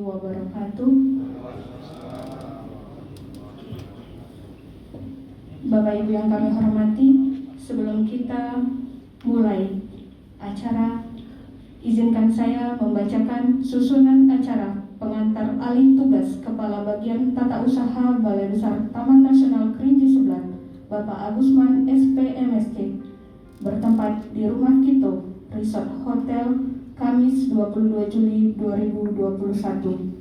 wabarakatuh. Bapak Ibu yang kami hormati, sebelum kita mulai acara, izinkan saya membacakan susunan acara pengantar alih tugas Kepala Bagian Tata Usaha Balai Besar Taman Nasional Kerinci Sebelat, Bapak Agusman SPMSC, bertempat di Rumah Kito Resort Hotel, Kamis 22 Juli 2021.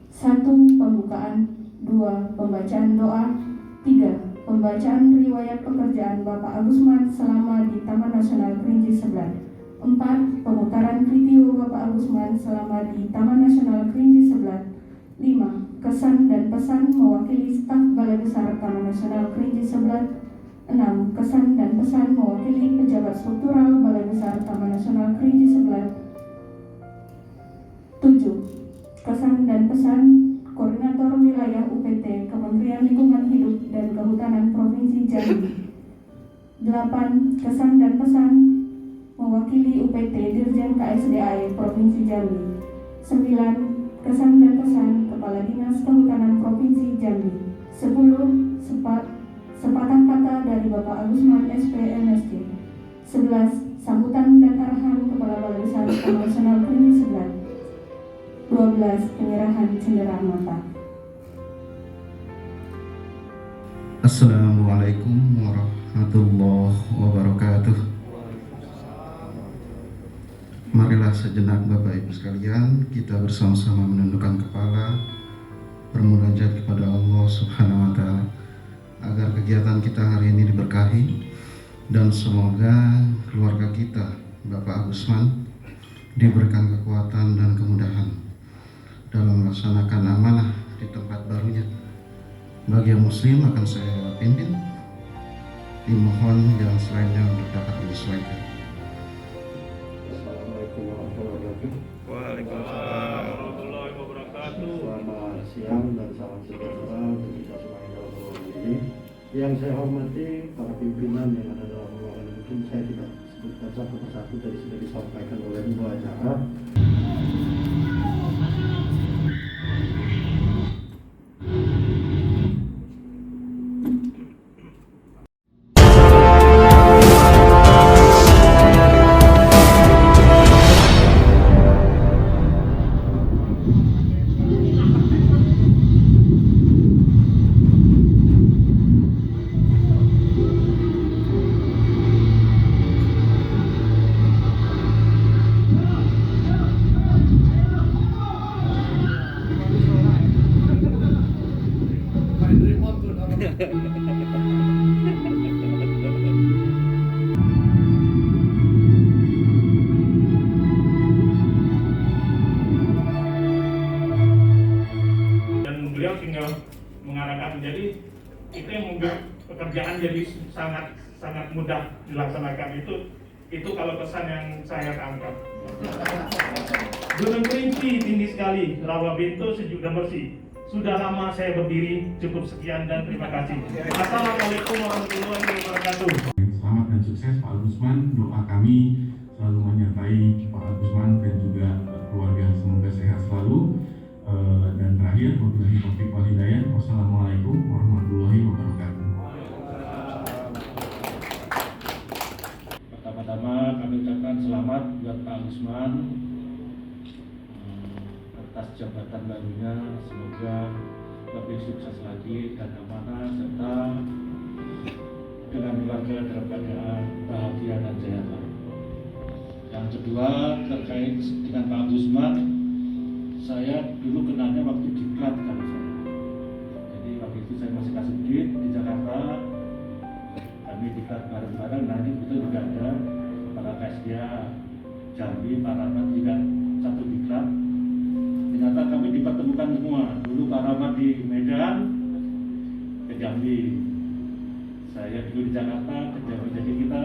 1. Pembukaan. 2. Pembacaan doa. 3. Pembacaan riwayat pekerjaan Bapak Agusman selama di Taman Nasional Kerinci Sebelat. 4. Pemutaran video Bapak Agusman selama di Taman Nasional Kerinci Sebelat. 5. Kesan dan pesan mewakili staf Balai Besar Taman Nasional Kerinci Sebelat. 6. Kesan dan pesan mewakili pejabat struktural Balai Besar Taman Nasional Kerinci Sebelat. 7. Kesan dan pesan Koordinator Wilayah UPT Kementerian Lingkungan Hidup dan Kehutanan Provinsi Jambi. 8. Kesan dan pesan mewakili UPT Dirjen KSDAE Provinsi Jambi. 9. Kesan dan pesan Kepala Dinas Kehutanan Provinsi Jambi. 10. Sepatah kata dari Bapak Agusman SPMSC. 11. Sambutan dan arahan Kepala Balai Besar Taman Nasional Kerinci Sebelat. 12. Penyerahan cendera mata. Assalamualaikum warahmatullahi wabarakatuh. Marilah sejenak Bapak Ibu sekalian, kita bersama-sama menundukkan kepala, bermunajat kepada Allah Subhanahu wa Ta'ala agar kegiatan kita hari ini diberkahi, dan semoga keluarga kita, Bapak Agusman, diberikan kekuatan dan kemudahan dalam melaksanakan amanah di tempat barunya. Bagi yang muslim akan saya pimpin, dimohon yang selainnya untuk dapat menyesuaikan. Assalamualaikum warahmatullahi wabarakatuh. Waalaikumsalam warahmatullahi wabarakatuh. Selamat siang dan salam sejahtera untuk kita semua yang dalam ruangan ini. Yang saya hormati para pimpinan yang ada dalam ruangan ini, mungkin saya tidak sebutkan satu persatu dari sudah disampaikan oleh ibu acara. Dan beliau tinggal mengarahkan, jadi itu yang membuat pekerjaan jadi sangat mudah dilaksanakan. Itu kalau pesan yang saya tangkap. Gunung Kerinci tinggi sekali, rawa bintu sejuk dan bersih. Sudah lama saya berdiri, cukup sekian dan terima kasih. Assalamualaikum warahmatullahi wabarakatuh. Selamat dan sukses Pak Agusman. Doa kami selalu menyertai Pak Agusman dan juga keluarga, semoga sehat selalu. Dan terakhir, wabillahi taufiq wal hidayah. Wassalamualaikum warahmatullahi wabarakatuh. Pertama-tama kami ucapkan selamat buat Pak Agusman atas jabatan barunya. Semoga lebih sukses lagi dan amanah, serta dengan keluarga dalam keadaan bahagia dan sehat. Yang kedua, terkait dengan Pak Agusman, saya dulu kenalnya waktu diklat kali saya. Jadi waktu itu saya masih kasubdit di Jakarta. Kami diklat bareng-bareng. Nah ini betul juga ada kepala KSDA Jambi, Pak Rahmat juga satu diklat. Ternyata kami dipertemukan semua. Dulu Pak Rahmat di Medan, ke Jambi. Saya dulu di Jakarta, ke Jambi. Jadi kita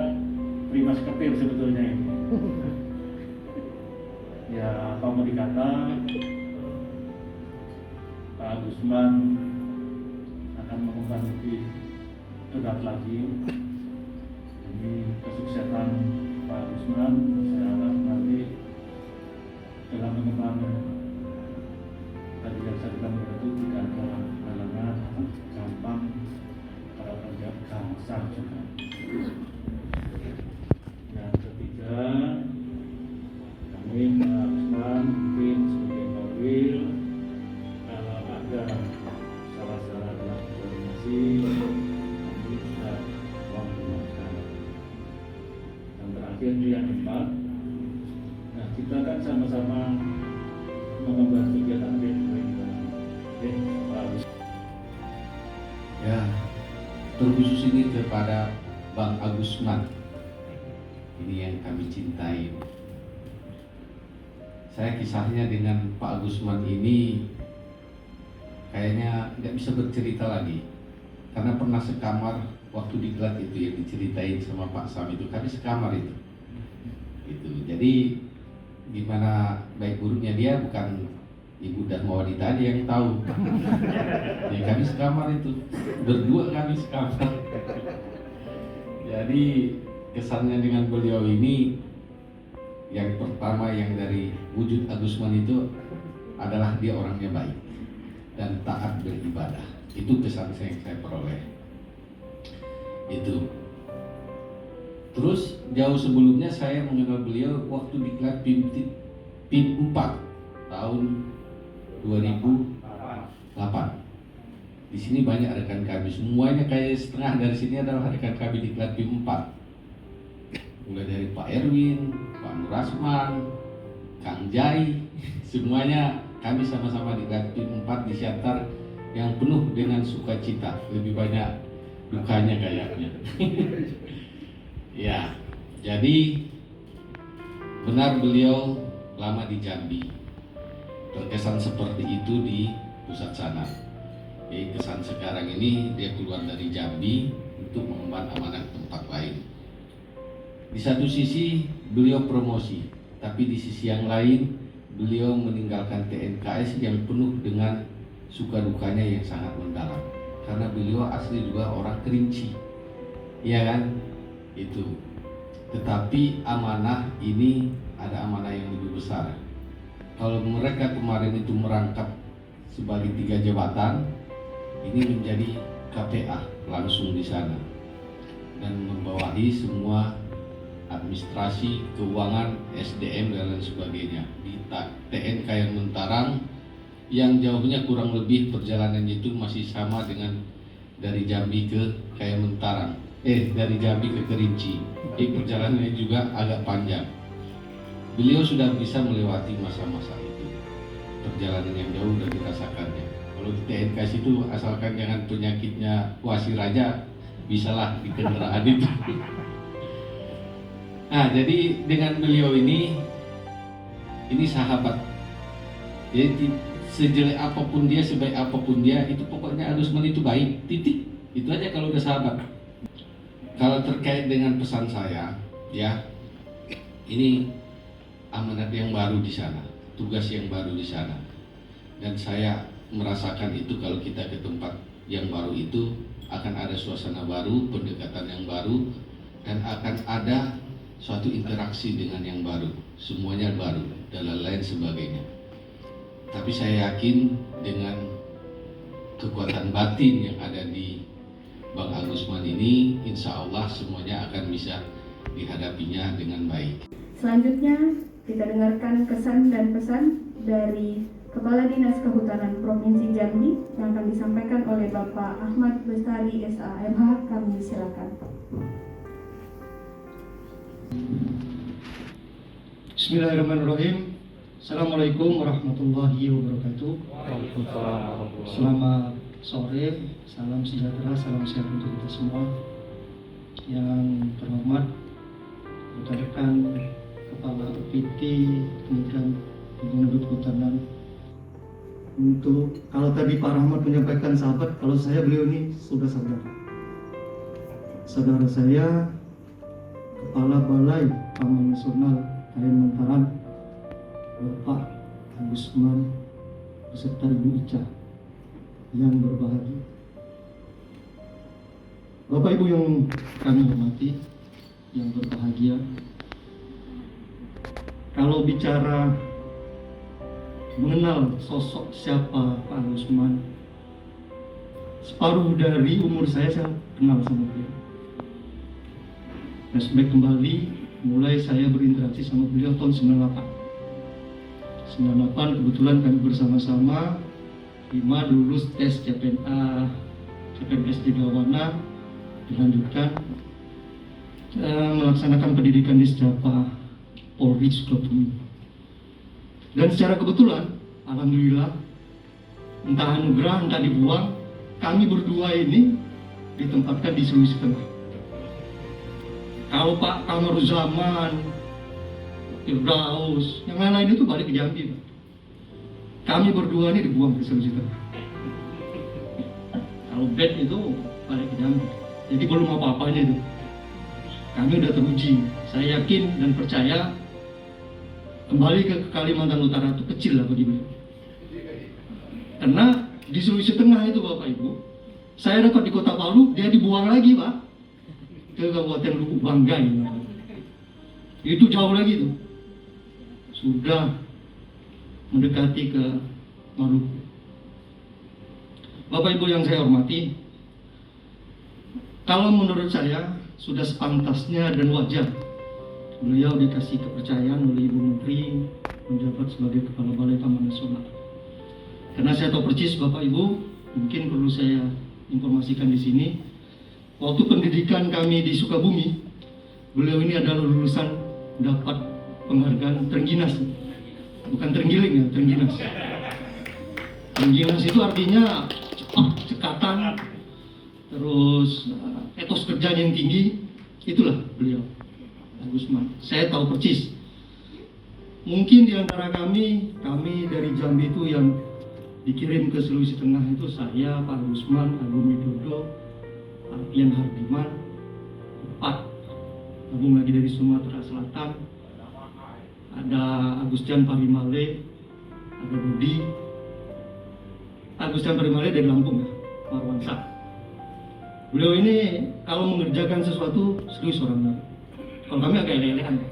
prima seketir sebetulnya ini. Ya, apa mau dikata, Pak Agusman akan mengembang lebih berat lagi demi kesuksesan Pak Agusman. Saya harap nanti dalam mengembang kamera itu tidak ada halangan, gampang para penjaga sah juga. Yang ketiga, kami mengharuskan mungkin sebagai bawil kalau ada salah-salah dalam koordinasi kami bisa menggunakan. Yang terakhir itu yang keempat, nah kita kan sama-sama mengembangkan kegiatan kita. Ya, terkhusus ini kepada Bang Agusman. Ini yang kami cintai. Saya kisahnya dengan Pak Agusman ini kayaknya nggak bisa bercerita lagi, karena pernah sekamar waktu di Glat itu yang diceritain sama Pak Sam itu, kami sekamar itu. Jadi gimana baik buruknya dia bukan Ibu Darmawati tadi yang tahu. Ya kami sekamar itu, berdua kami sekamar. Jadi kesannya dengan beliau ini, yang pertama yang dari wujud Agusman itu adalah dia orangnya baik dan taat beribadah. Itu kesan yang saya peroleh. Itu. Terus jauh sebelumnya saya mengenal beliau waktu di Klat PIM 4 tahun 2008. Di sini banyak rekan kami, semuanya kayak setengah dari sini adalah rekan kami di Klat PIM 4. Mulai dari Pak Erwin, Pak Nur Rasman, Kang Jai, semuanya kami sama-sama di Klat PIM 4 di Siantar yang penuh dengan sukacita, lebih banyak dukanya kayaknya. Ya, jadi benar beliau lama di Jambi, terkesan seperti itu di pusat sana. Jadi kesan sekarang ini dia keluar dari Jambi untuk mengemban amanah tempat lain. Di satu sisi beliau promosi, tapi di sisi yang lain beliau meninggalkan TNKS yang penuh dengan suka dukanya yang sangat mendalam. Karena beliau asli juga orang Kerinci, iya kan? Itu. Tetapi amanah ini ada amanah yang lebih besar. Kalau mereka kemarin itu merangkap sebagai 3 jabatan, ini menjadi KPA langsung di sana dan membawahi semua administrasi, keuangan, SDM dan lain sebagainya di TNK yang Mentarang, yang jauhnya kurang lebih perjalanannya itu masih sama dengan dari Jambi ke Mentarang. Dari Jambi ke Kerinci. Perjalanannya juga agak panjang. Beliau sudah bisa melewati masa-masa itu. Perjalanan yang jauh sudah dirasakannya. Kalau di TNKS itu asalkan jangan penyakitnya kuasir aja, bisalah di kendaraan itu. Nah, jadi dengan beliau ini sahabat. Jadi sejelek apapun dia, sebaik apapun dia, itu pokoknya Agusman itu baik. Titik. Itu aja kalau udah sahabat. Kalau terkait dengan pesan saya, ya, ini amanat yang baru di sana, tugas yang baru di sana, dan saya merasakan itu kalau kita ke tempat yang baru itu akan ada suasana baru, pendekatan yang baru, dan akan ada suatu interaksi dengan yang baru, semuanya baru dan lain sebagainya. Tapi saya yakin dengan kekuatan batin yang ada di Bang Agusman ini, insya Allah semuanya akan bisa dihadapinya dengan baik. Selanjutnya kita dengarkan kesan dan pesan dari Kepala Dinas Kehutanan Provinsi Jambi yang akan disampaikan oleh Bapak Ahmad Bestari SAMH. Kami silakan. Bismillahirrahmanirrahim. Assalamualaikum warahmatullahi wabarakatuh. Selamat sore, salam sejahtera, salam sehat untuk kita semua. Yang terhormat rekan-rekan Kepala PT Kementerian Lingkungan Hidup Kehutanan. Untuk kalau tadi Pak Rahmat menyampaikan sahabat, kalau saya beliau ini sudah saudara. Saudara saya Kepala Balai Taman Nasional Mentarang, Bapak Agusman beserta Ibu Ica yang berbahagia. Bapak Ibu yang kami hormati, yang berbahagia, kalau bicara mengenal sosok siapa Pak Agusman. Separuh dari umur saya kenal sama beliau. Flashback kembali, mulai saya berinteraksi sama beliau tahun 98. 98 kebetulan kami bersama-sama Hima lulus tes CPNS di Gawana, dilanjutkan melaksanakan pendidikan di Sejapa Polri Sukabumi. Dan secara kebetulan, alhamdulillah, entah anugerah, entah dibuang, kami berdua ini ditempatkan di Sulawesi Tengah. Kalau Pak Kamaruzzaman, Firdaus, yang lain-lain itu balik ke Jambi, Pak. Kami berdua ini dibuang ke Sulawesi Tengah. Kalau bed itu balik ke Jambi. Jadi belum apa-apanya itu. Kami udah teruji. Saya yakin dan percaya kembali ke Kalimantan Utara itu kecil lah bagi beliau. Karena di Sulawesi Tengah itu Bapak Ibu, saya dapat di Kota Palu, dia dibuang lagi Pak ke Kabupaten Lubuk Banggai. Itu jauh lagi tuh. Sudah mendekati ke Maluku. Bapak Ibu yang saya hormati, kalau menurut saya sudah sepantasnya dan wajar beliau dikasih kepercayaan oleh Ibu Menteri menjabat sebagai Kepala Balai Taman Nasional. Karena saya tahu persis Bapak Ibu, mungkin perlu saya informasikan di sini. Waktu pendidikan kami di Sukabumi, beliau ini adalah lulusan dapat penghargaan Trengginas, bukan Trenggiling ya, Trengginas. Trengginas itu artinya cepat, cekatan, terus etos kerja yang tinggi, itulah beliau. Agusman, saya tahu persis. Mungkin di antara kami dari Jambi itu yang dikirim ke Sulawesi Tengah itu saya, Pak Agusman, Agung Widodo, Alfian Hardiman, 4. Agung lagi dari Sumatera Selatan, ada Agustian Parimale, ada Budi. Agustian Parimale dari Lampung ya, Marwansa. Beliau ini kalau mengerjakan sesuatu serius orangnya. Kalau kami agak ele-elean.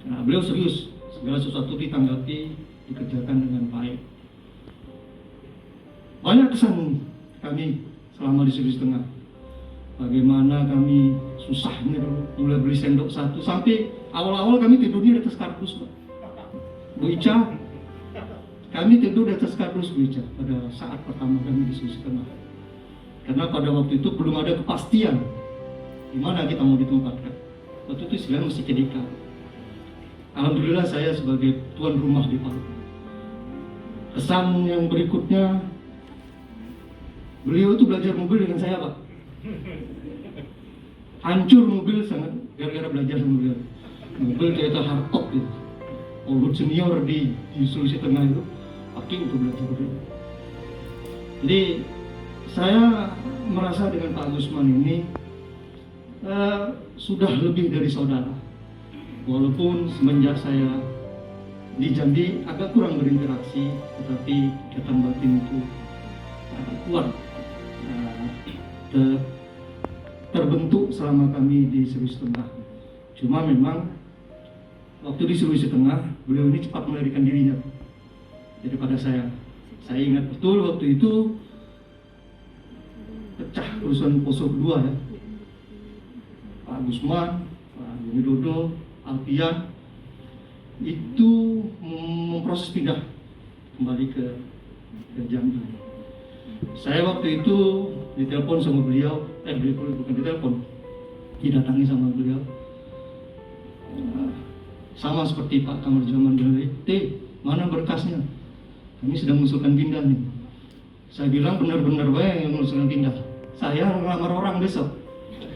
Nah, beliau serius, segala sesuatu ditanggapi, dikerjakan dengan baik. Banyak kesan kami selama di Sulawesi Tengah. Bagaimana kami susahnya dulu, mulai beli sendok satu, sampai awal-awal kami tidur di atas kardus, Pak. Bu Ica, kami tidur di atas kardus Bu Ica pada saat pertama kami di Sulawesi Tengah. Karena pada waktu itu belum ada kepastian di mana kita mau ditempatkan. Waktu itu istilahnya masih kedika. Alhamdulillah saya sebagai tuan rumah di Palu. Kesan yang berikutnya, beliau itu belajar mobil dengan saya Pak. Hancur mobil sangat gara-gara belajar sama beliau. Mobil Toyota Hardtop gitu. Olut senior di Sulawesi Tengah itu pakai untuk belajar mobil. Jadi saya merasa dengan Pak Agusman ini sudah lebih dari saudara. Walaupun semenjak saya di Jambi agak kurang berinteraksi, tetapi ikatan batin itu kuat terbentuk selama kami di Sulawesi Tengah. Cuma memang waktu di Sulawesi Tengah beliau ini cepat melarikan dirinya daripada saya. Saya ingat betul waktu itu pecah kerusuhan Poso kedua ya. Pak Agusman, Pak Widodo, Alfian itu memproses pindah kembali ke Jambi. Saya waktu itu ditelepon sama beliau, bukan ditelepon, didatangi sama beliau. Sama seperti Pak Kamaruzzaman bilang, mana berkasnya? Kami sedang mengusulkan pindah nih. Saya bilang benar-benar baik yang mengusulkan pindah. Saya ngelamar orang besok.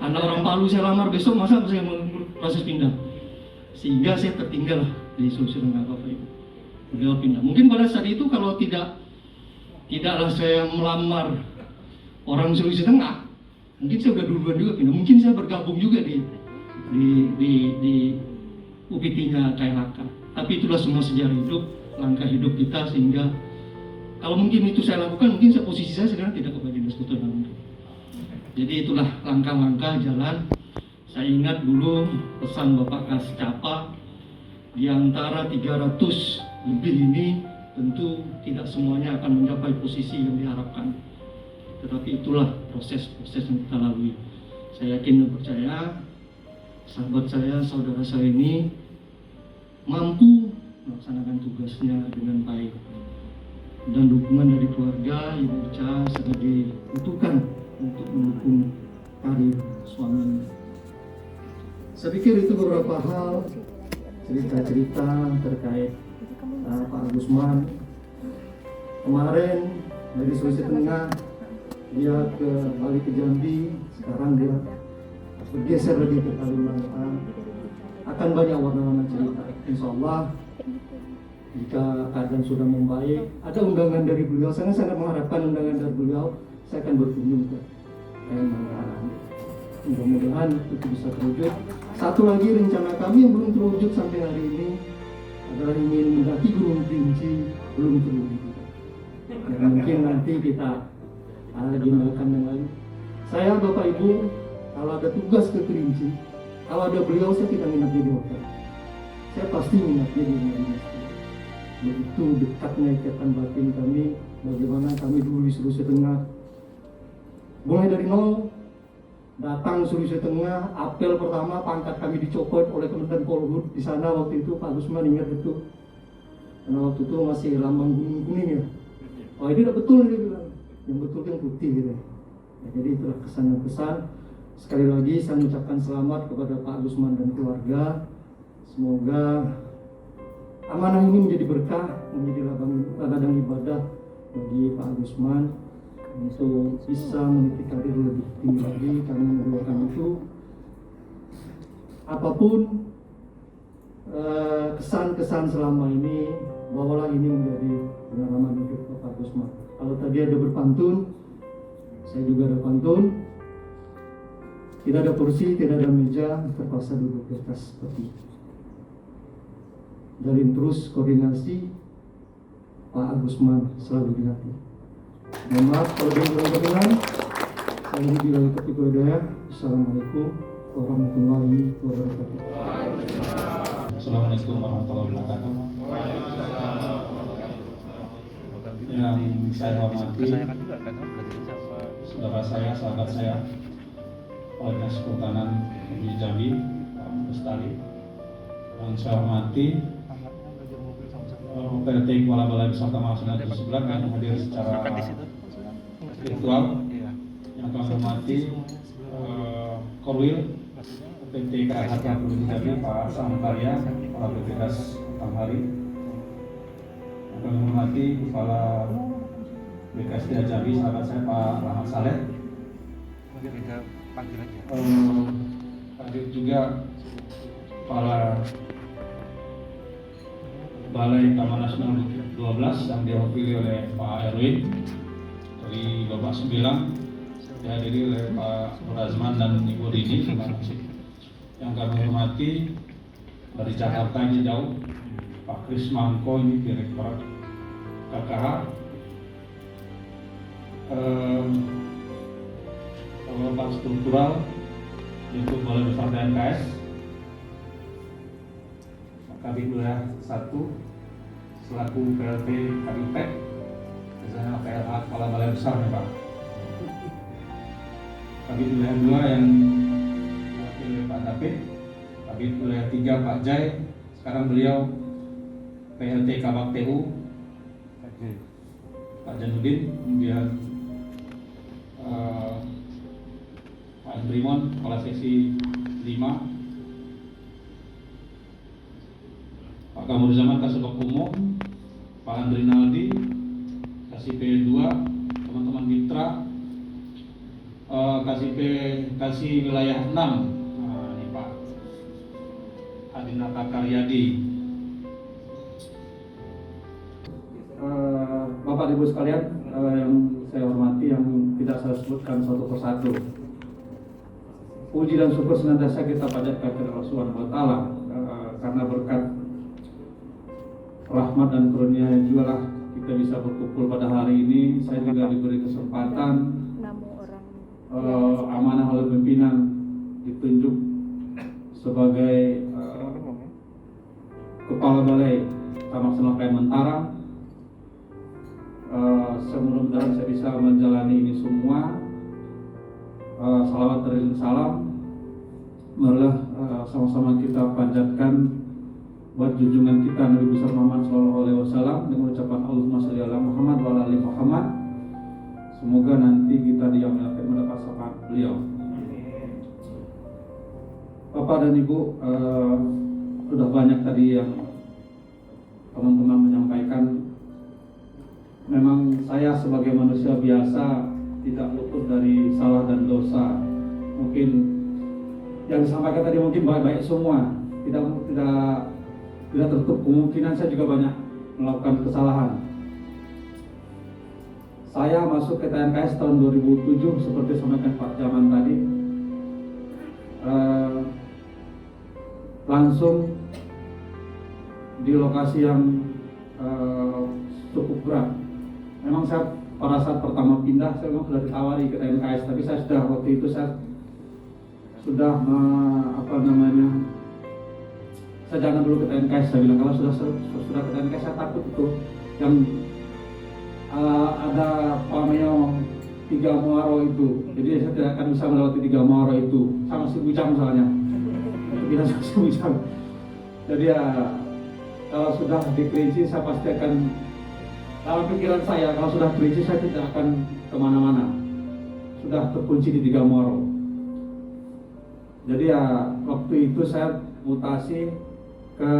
Anak orang Palu saya lamar besok, masa saya mau proses pindah? Sehingga saya tertinggal di Sulawesi Tengah Bapak Ibu. Beliau pindah. Mungkin pada saat itu kalau tidaklah saya melamar orang Sulawesi Tengah, mungkin saya udah duluan juga pindah. Mungkin saya bergabung juga di UPT-nya KLHK. Tapi itulah semua sejarah hidup, langkah hidup kita, sehingga kalau mungkin itu saya lakukan, mungkin posisi saya sekarang tidak kebagian Sekutu Namun. Jadi itulah langkah-langkah jalan. Saya ingat dulu pesan Bapak Kascapa, di antara 300 lebih ini Tentu tidak semuanya akan mencapai posisi yang diharapkan, tetapi itulah proses-proses yang kita lalui. Saya yakin dan percaya sahabat saya, saudara saya ini mampu melaksanakan tugasnya dengan baik, dan dukungan dari keluarga Ibu Ica sangat dibutuhkan untuk mendukung karir suami. Saya pikir itu beberapa hal cerita-cerita terkait Pak Agusman. Kemarin dari Sulawesi Tengah dia balik ke Jambi, sekarang dia bergeser lagi ke Kalimantan. Akan banyak warna-warna cerita. Insya Allah jika keadaan sudah membaik, ada undangan dari beliau. Saya sangat mengharapkan undangan dari beliau. Saya akan berkunjung ke Kalimantan. Mudah-mudahan itu bisa terwujud. Satu lagi rencana kami yang belum terwujud sampai hari ini adalah ingin mendaki Gunung Kerinci, belum terwujud. Ya, mungkin nanti kita agendakan yang lain. Saya Bapak Ibu, kalau ada tugas ke Kerinci, kalau ada beliau saya tidak minat di hotel. Saya pasti minatnya di rumah dinas. Begitu dekatnya ikatan batin kami, bagaimana kami dulu di Sulawesi Tengah, mulai dari nol, datang Sulawesi Tengah, apel pertama pangkat kami dicopot oleh Kementerian Polhut. Di sana waktu itu Pak Agusman ingat itu, karena waktu itu masih lambang gunung kuning ya. Oh ini tidak betul, dia bilang, yang betul yang putih gitu. Ya, jadi itulah kesan dan pesan. Sekali lagi saya mengucapkan selamat kepada Pak Agusman dan keluarga. Semoga amanah ini menjadi berkah, menjadi ladang ibadah bagi Pak Agusman untuk bisa meniti karir lebih tinggi lagi. Kami mendoakan itu. Apapun kesan-kesan selama ini, bawalah ini menjadi pengalaman hidup Pak Agusman. Kalau tadi ada berpantun, saya juga ada pantun. Tidak ada kursi, tidak ada meja, terpaksa duduk di atas peti. Jalin terus koordinasi, Pak Agusman selalu di hati. Mohon maaf kalau ada yang kurang. Saya bilang taufiq wal hidayah. Assalamualaikum warahmatullahi wabarakatuh. Assalamualaikum warahmatullahi wabarakatuh. Yang saya hormati saudara saya, sahabat saya, Kepala Dinas Kehutanan di Jambi, Pak Bestari. Yang saya hormati PT Kuala Balai beserta Mahasenat di sebelah yang hadir secara virtual. Yang kami hormati Korwil PT KHK Provinsi Jambi, Pak Samkarya, Kepala BPKS Tanghari. Yang kami hormati Kepala BKS Jambi, sahabat saya Pak Rahmat Saleh. Hadir juga Kepala Balai Taman Nasional 12 yang diwakili oleh Pak Erwin dari Bapak Sembilang, dihadiri oleh Pak Razman dan Ibu Rini. Yang kami hormati dari Jakarta ini jauh, Pak Kris Mangko, ini Direktorat KKH. Pak Struktural yaitu Balai Besar DNKS, Kabit Wilayah 1 selaku PLT Kabipek, misalnya PLH Kepala Balai Besar ya Pak. Kabit Wilayah 2 yang diwakili Pak David, Kabit Wilayah 3 Pak Jai, sekarang beliau PLT Kabak TU Pak Janudin, kemudian Pak Andrimon, Kepala Seksi 5, Pak Kamur Zaman Kasubag Umum, Pak Andri Naldi, Kasih P2, teman-teman mitra, Kasih Wilayah 6, ini Pak Adinata Karyadi. Bapak Ibu sekalian, yang saya hormati, yang tidak saya sebutkan satu persatu. Puji dan syukur senantiasa kita panjatkan kepada Allah Subhanahu wa Ta'ala, karena berkat rahmat dan karunia juga lah kita bisa berkumpul pada hari ini. Saya juga diberi kesempatan amanah oleh pimpinan ditunjuk sebagai Kepala Balai Taman Nasional Kalimantan salawat dan salam, marilah sama-sama kita panjatkan buat junjungan kita Nabi besar Muhammad SAW dengan ucapan Allahumma sholli ala Muhammad wa ala ali Muhammad. Semoga nanti kita di yaumil akhir mendapat syafaat beliau. Bapak dan Ibu, sudah banyak tadi yang teman-teman menyampaikan. Memang saya sebagai manusia biasa tidak luput dari salah dan dosa. Mungkin yang disampaikan tadi mungkin baik-baik semua, tidak tertutup kemungkinan saya juga banyak melakukan kesalahan. Saya masuk ke TNKS tahun 2007 seperti disampaikan Pak Jaman tadi, langsung di lokasi yang cukup berat. Memang saya pada saat pertama pindah saya memang sudah ditawari ke TNKS, tapi saya sudah waktu itu saya jangan dulu ke TNKS. Saya bilang kalau sudah ke TNKS saya takut itu yang ada pameo 3 muaro itu, jadi saya tidak akan bisa melewati 3 muaro itu, sama si bujang soalnya, kita sama si bujang. Jadi ya kalau sudah di Kerinci saya pasti akan, dalam pikiran saya kalau sudah Kerinci saya tidak akan kemana-mana, sudah terkunci di 3 muaro. Jadi ya waktu itu saya mutasi ke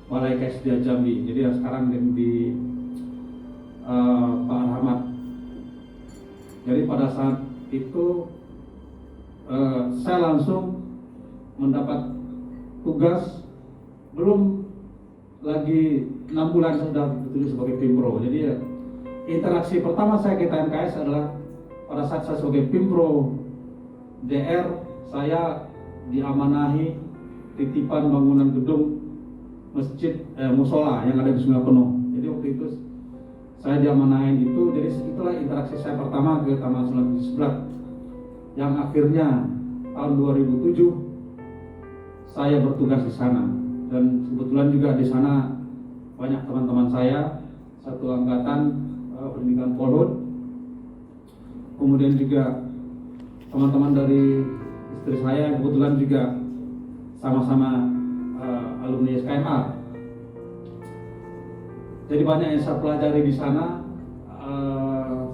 Balai Kesdia Jambi. Jadi ya sekarang di Pak Rahmat. Jadi pada saat itu saya langsung mendapat tugas, belum lagi 6 bulan saya sudah ditulis sebagai Pimpro. Jadi ya, interaksi pertama saya ke TNKS adalah pada saat saya sebagai Pimpro DR, saya diamanahi titipan bangunan gedung masjid musola yang ada di Sungai Penuh. Jadi waktu itu saya diamanahin itu, jadi itulah interaksi saya pertama ke Taman Nasional Sebelah, yang akhirnya tahun 2007 saya bertugas di sana. Dan kebetulan juga di sana banyak teman-teman saya satu angkatan pendidikan Polhut, kemudian juga teman-teman dari istri saya yang kebetulan juga sama-sama alumni SKMA. Jadi banyak yang saya pelajari di sana.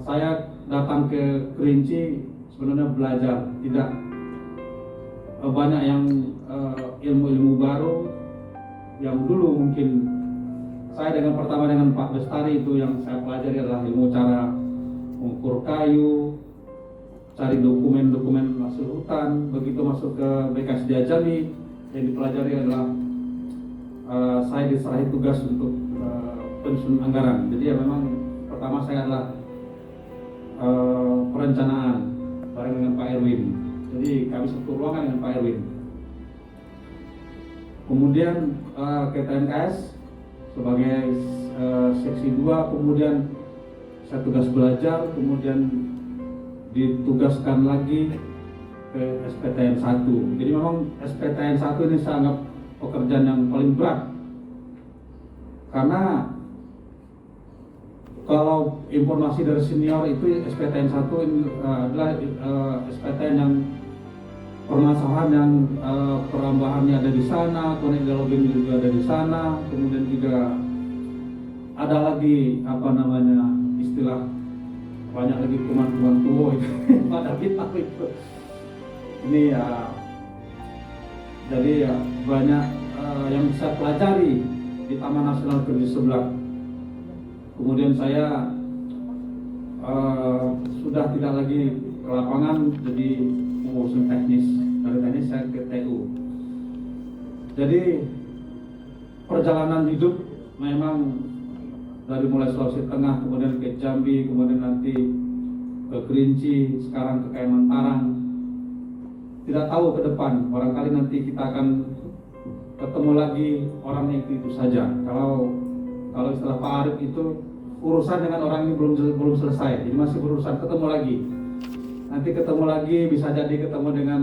Saya datang ke Kerinci sebenarnya belajar, tidak banyak yang ilmu-ilmu baru yang dulu mungkin saya pertama dengan Pak Bestari itu yang saya pelajari adalah ilmu cara mengukur kayu, cari dokumen-dokumen hasil hutan. Begitu masuk ke BKSDA Jambi, yang dipelajari adalah saya diserahi tugas untuk penyusun anggaran. Jadi ya memang pertama saya adalah perencanaan bareng dengan Pak Erwin. Jadi kami satu ruangan dengan Pak Erwin. Kemudian ke TNKS sebagai seksi 2, kemudian saya tugas belajar, kemudian ditugaskan lagi ke SPTN 1. Jadi memang SPTN 1 ini saya anggap pekerjaan yang paling berat, karena kalau informasi dari senior itu SPTN 1 adalah SPTN yang permasalahan yang perambahannya ada di sana, kemudian ideologi juga ada di sana, kemudian juga ada lagi istilah banyak lagi kuman-kuman tua itu pada kita itu. Ini ya, jadi ya banyak yang saya pelajari di Taman Nasional Kerinci Sebelah. Kemudian saya sudah tidak lagi ke lapangan, jadi mengurusin teknis. Dari teknis saya ke TU. Jadi perjalanan hidup memang dari mulai Sulawesi Tengah, kemudian ke Jambi, kemudian nanti ke Kerinci, sekarang ke Kalimantan. Tidak tahu ke depan, barangkali nanti kita akan ketemu lagi orang yang itu saja. Kalau istilah Pak Arif itu urusan dengan orang ini belum selesai, jadi masih berurusan, ketemu lagi. Nanti ketemu lagi, bisa jadi ketemu dengan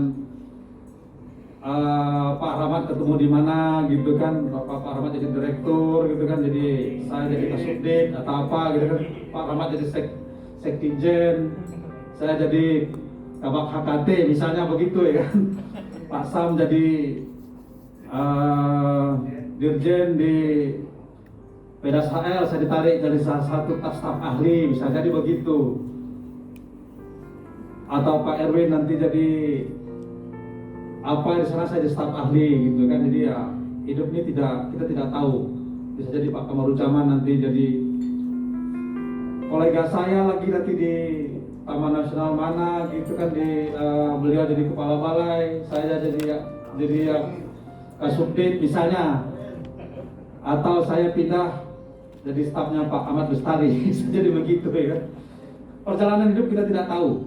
Pak Rahmat, ketemu di mana gitu kan. Pak Rahmat jadi direktur gitu kan, jadi saya jadi kasubdit atau apa gitu kan. Pak Rahmat jadi sektijen, saya jadi Kabak HKT misalnya begitu ya kan. Pak Sam jadi dirjen di Pedas HL, saya ditarik dari salah satu staf ahli, bisa jadi begitu. Atau Pak Erwin nanti jadi apa di sana, saya jadi staf ahli gitu kan. Jadi ya hidup ini kita tidak tahu. Bisa jadi Pak Kamaruzaman nanti jadi kolega saya lagi nanti di Taman Nasional mana gitu kan, di beliau jadi kepala balai, saya jadi Kasubdit misalnya, atau saya pindah jadi stafnya Pak Ahmad Bestari. Jadi begitu ya kan. Perjalanan hidup kita tidak tahu.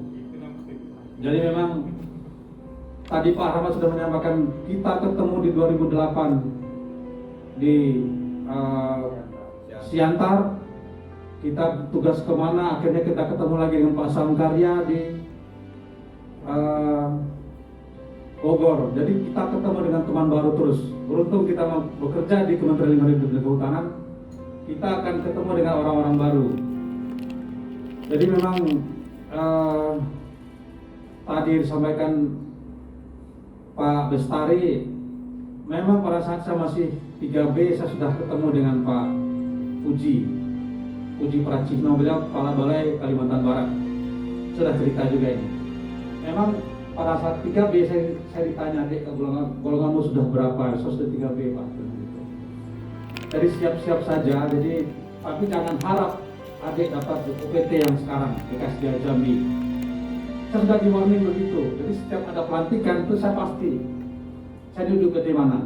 Jadi memang tadi Pak Rahmat sudah menyampaikan, kita ketemu di 2008 di Siantar, kita tugas kemana, akhirnya kita ketemu lagi dengan Pak Samkarya di Bogor. Jadi kita ketemu dengan teman baru terus. Beruntung kita bekerja di Kementerian Lingkungan Hidup dan Kehutanan, kita akan ketemu dengan orang-orang baru. Jadi memang tadi disampaikan Pak Bestari, memang pada saat saya masih 3B saya sudah ketemu dengan Pak Puji Pracitno, beliau kepala balai Kalimantan Barat. Sudah cerita juga ini. Memang pada saat 3B saya ditanya, "Dek, golonganmu sudah berapa?" "Saya sudah 3B, Pak." Jadi siap-siap saja. Jadi tapi jangan harap adik dapat UPT yang sekarang BKSDA Jambi. Saya sudah di warning begitu. Jadi setiap ada pelantikan itu saya pasti saya duduk di mana.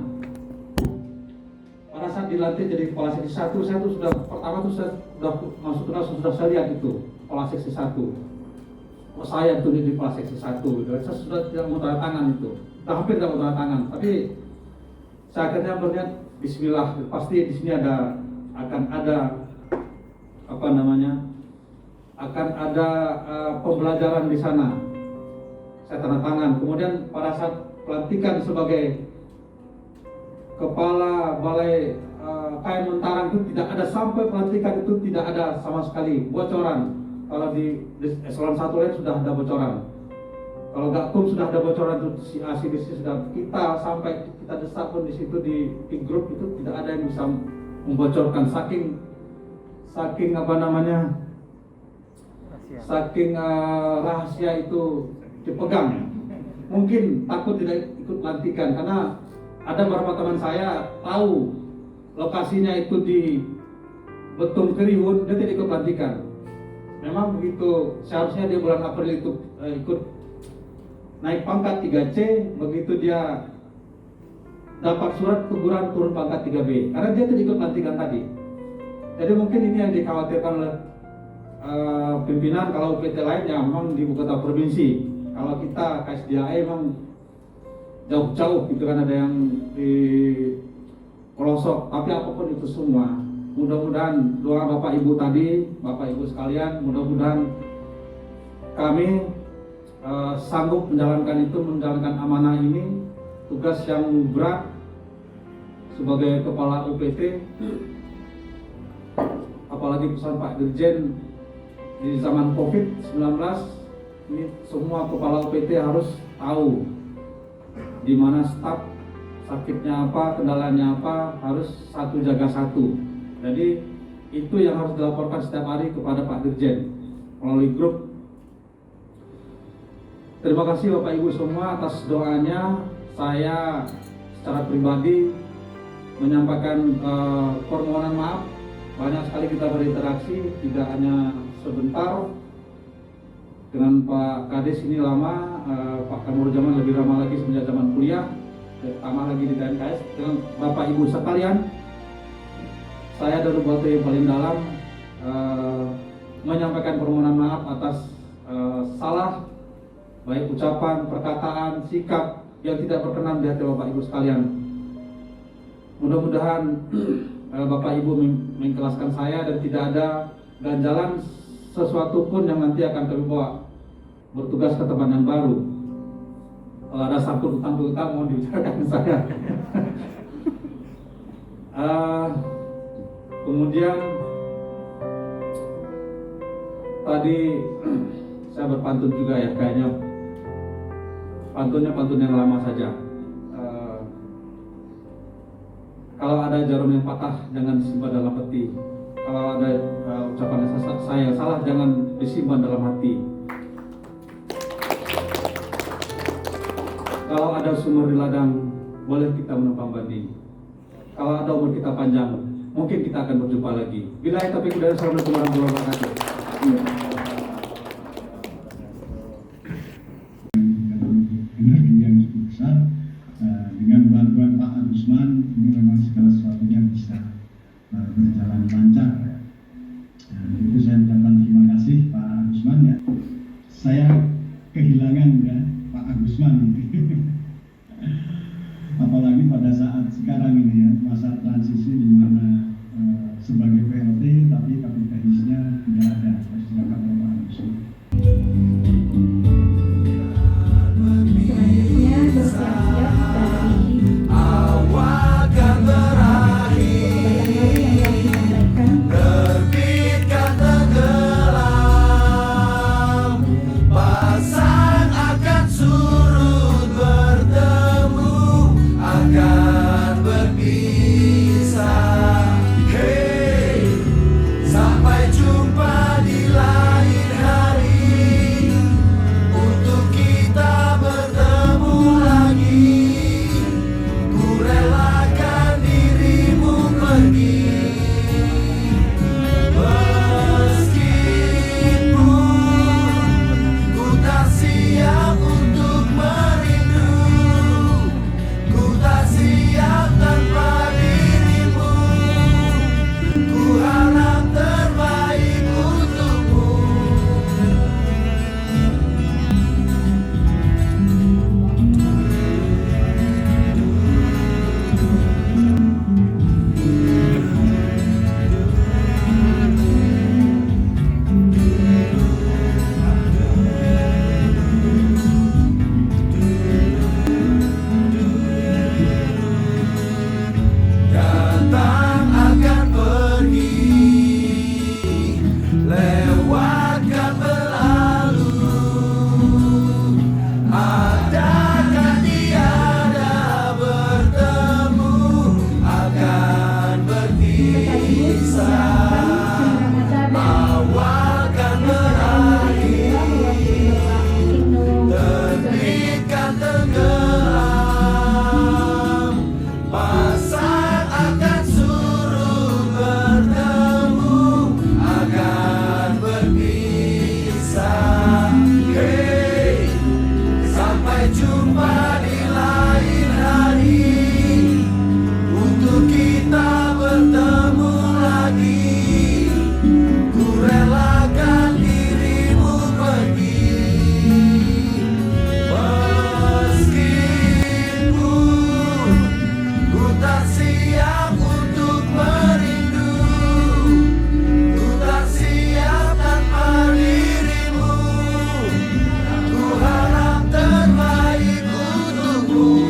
Pada saat dilantik jadi kepala seksi 1, saya tuh sudah pertama tuh saya sudah masuk kelas, sudah saya lihat itu kepala seksi 1. Oh, saya tuh di kepala seksi 1 gitu. Saya sudah tidak mau tanda tangan itu. Sudah hampir tidak mau tanda tangan. Tapi saya akhirnya berniat bismillah, pasti di sini akan ada akan ada pembelajaran di sana. Saya tanda tangan. Kemudian pada saat pelantikan sebagai kepala balai KM Mentarang itu tidak ada, sampai pelantikan itu tidak ada sama sekali bocoran. Kalau di eselon 1 lain sudah ada bocoran. Kalau Gakum sudah ada bocoran itu, si A, si B, sudah kita sampai kita desak pun di situ di grup itu tidak ada yang bisa membocorkan, saking rahasia itu dipegang. Mungkin takut tidak ikut pelantikan karena ada beberapa teman saya tahu lokasinya itu di Betung Kerihun, dia tidak ikut pelantikan. Memang begitu, seharusnya dia bulan April itu ikut naik pangkat 3C, begitu dia dapat surat teguran turun pangkat 3B karena dia tidak ikut pelantikan tadi. Jadi mungkin ini yang dikhawatirkan oleh pimpinan. Kalau PT lain ya memang di ibu kota provinsi. Kalau kita KSDA memang jauh-jauh gitu kan, ada yang di pelosok. Tapi apapun itu semua, mudah-mudahan doa Bapak Ibu tadi, Bapak Ibu sekalian, mudah-mudahan kami sanggup menjalankan amanah ini, tugas yang berat sebagai kepala UPT. Apalagi pesan Pak Dirjen di zaman COVID-19 ini, semua kepala UPT harus tahu di mana staf, sakitnya apa, kendalanya apa, harus satu jaga satu. Jadi itu yang harus dilaporkan setiap hari kepada Pak Dirjen melalui grup. Terima kasih Bapak Ibu semua atas doanya. Saya secara pribadi menyampaikan permohonan maaf. Banyak sekali kita berinteraksi, tidak hanya sebentar. Dengan Pak Kades ini lama, Pak Kamaruzaman lebih lama lagi semenjak zaman kuliah, tambah lagi di KNKS. Dengan Bapak Ibu sekalian, saya dari Batu yang paling dalam menyampaikan permohonan maaf atas salah, baik ucapan, perkataan, sikap yang tidak berkenan di hati Bapak Ibu sekalian. Mudah-mudahan Bapak Ibu mengikhlaskan saya dan tidak ada ganjalan sesuatu pun yang nanti akan kami bawa bertugas ke tempat yang baru. Kalau ada sangkut utang mohon dibicarakan ke saya. Kemudian tadi saya berpantun juga ya, kayaknya pantunnya pantun yang lama saja. Kalau ada jarum yang patah, jangan disimpan dalam peti. Kalau ada ucapan saya salah, jangan disimpan dalam hati. Kalau ada sumur di ladang, boleh kita menumpang banding. Kalau ada umur kita panjang, mungkin kita akan berjumpa lagi. Billahi taufiq wal hidayah. Assalamualaikum warahmatullahi wabarakatuh. Energi yang cukup besar. Dengan bantuan Pak Agusman, ini memang segala sesuatunya bisa berjalan lancar. Itu saya ucapkan terima kasih Pak Agusman ya. Saya kehilangan ya Pak Agusman. Apalagi pada saat sekarang ini ya, masa transisi di mana sebagai PLT tapi kapitalisnya tidak ada. Silakan Pak Agusman. Selanjutnya bersiap-siap dari awal kan berakhir, yang disampaikan. terbitkan tenggelam, pasang akan surut, bertemu akan berpisah. Hey, sampai jumpa di lain hari, untuk kita bertemu lagi. Ku relakan dirimu pergi, meskipun ku tak siap untuk merindu, ku tak siap tanpa dirimu. Ku harap terbaik untukmu. Datang akan pergi, lewatkan berlalu, adakah tiada bertemu, akan berpisah. Awal kan berakhir, terbitkan tenggelam, pasang akan surut, bertemu akan berpisah. Hey, sampai jumpa di lain hari, untuk kita bertemu lagi. Ku relakan dirimu pergi, meskipun ku tak siap untuk merindu, ku tak siap tanpa dirimu. Ku harap terbaik untukmu.